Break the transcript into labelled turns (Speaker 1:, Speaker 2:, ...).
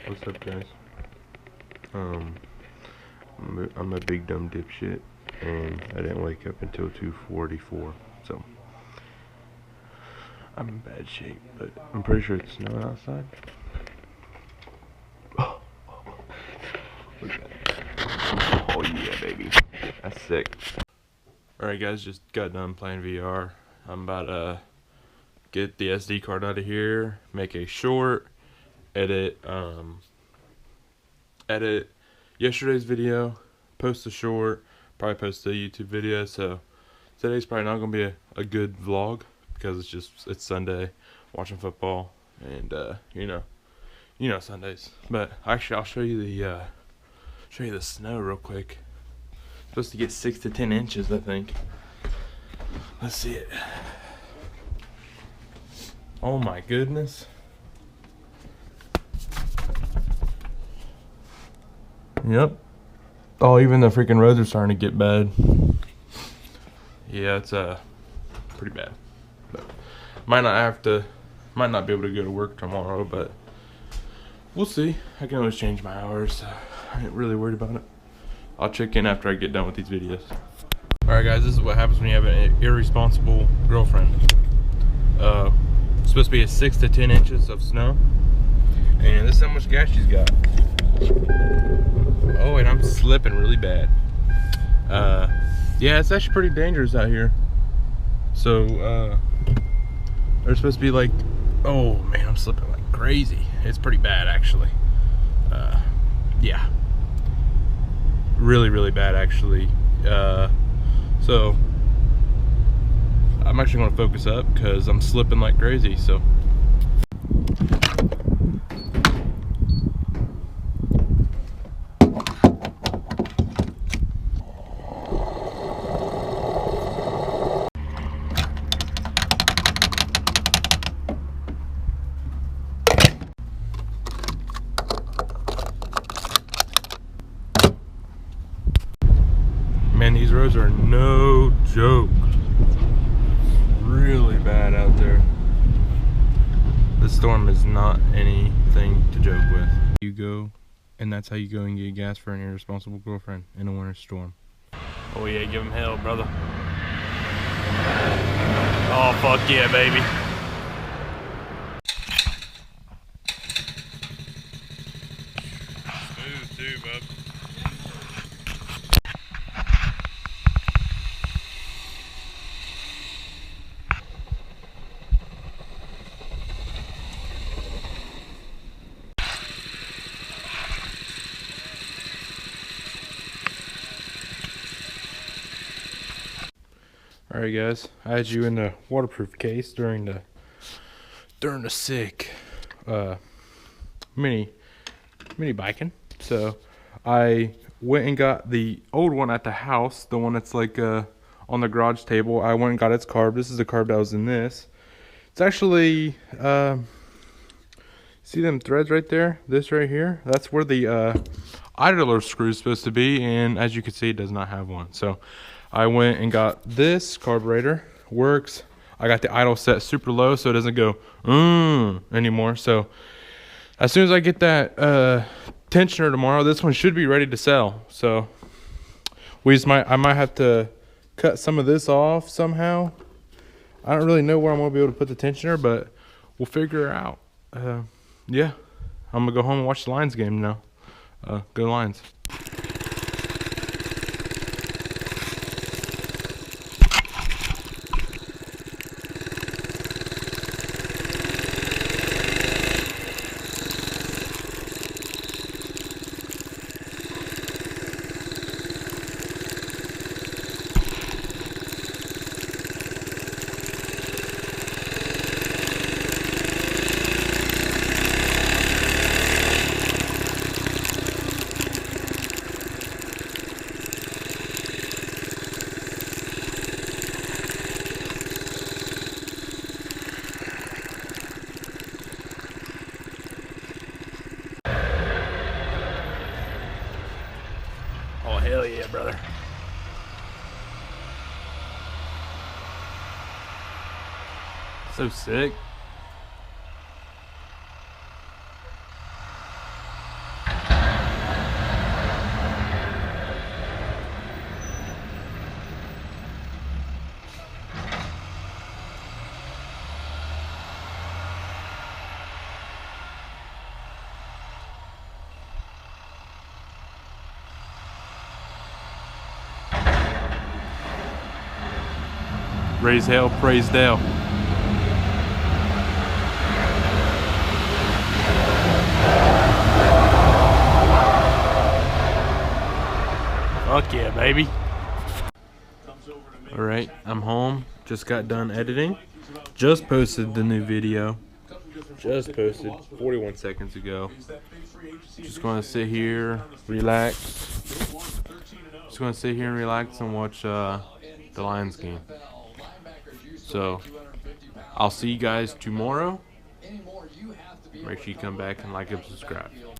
Speaker 1: What's up, guys? I'm a big dumb dipshit, and I didn't wake up until 2:44, so I'm in bad shape. But I'm pretty sure it's snowing outside. Look at that. Oh yeah, baby, that's sick. All right, guys, just got done playing VR. I'm about to get the SD card out of here, make a short, edit yesterday's video, post a short, probably post a YouTube video. So today's probably not gonna be a good vlog because it's Sunday, watching football, and you know Sundays. But actually, I'll show you the snow real quick. Supposed to get 6 to 10 inches, I think. Let's see it. Oh my goodness. Yep. Oh, even the freaking roads are starting to get bad. Yeah, it's pretty bad. But might not be able to go to work tomorrow, but we'll see. I can always change my hours, so I ain't really worried about it. I'll check in after I get done with these videos. Alright guys, this is what happens when you have an irresponsible girlfriend. It's supposed to be 6 to 10 inches of snow. And this is how much gas she's got. Oh, and I'm slipping really bad. Yeah, it's actually pretty dangerous out here. So, there's supposed to be like, oh man, I'm slipping like crazy. It's pretty bad actually. Yeah. Really, really bad actually. So, I'm actually going to focus up because I'm slipping like crazy, so. Man, these roads are no joke. Really bad out there. The storm is not anything to joke with. You go, and that's how you go and get gas for an irresponsible girlfriend in a winter storm. Oh yeah, give him hell, brother. Oh fuck yeah, baby. Smooth too, bub. Alright guys, I had you in the waterproof case during the sick mini biking. So I went and got the old one at the house, the one that's like on the garage table. I went and got its carb. This is the carb that was in this. It's actually see them threads right there? This right here, that's where the idler screw is supposed to be, and as you can see, it does not have one. So I went and got this carburetor. Works. I got the idle set super low so it doesn't go anymore. So as soon as I get that tensioner tomorrow, this one should be ready to sell. So I might have to cut some of this off somehow. I don't really know where I'm gonna be able to put the tensioner, but we'll figure it out. Yeah, I'm gonna go home and watch the Lions game now. Go Lions. Oh, hell yeah, brother. So sick. Raise hell, praise Dale. Fuck yeah, baby. Alright, I'm home. Just got done editing. Just posted the new video. Just posted 41 seconds ago. Just gonna sit here, relax. Just gonna sit here and relax and watch the Lions game. So, I'll see you guys tomorrow. Make sure you come back and like and subscribe.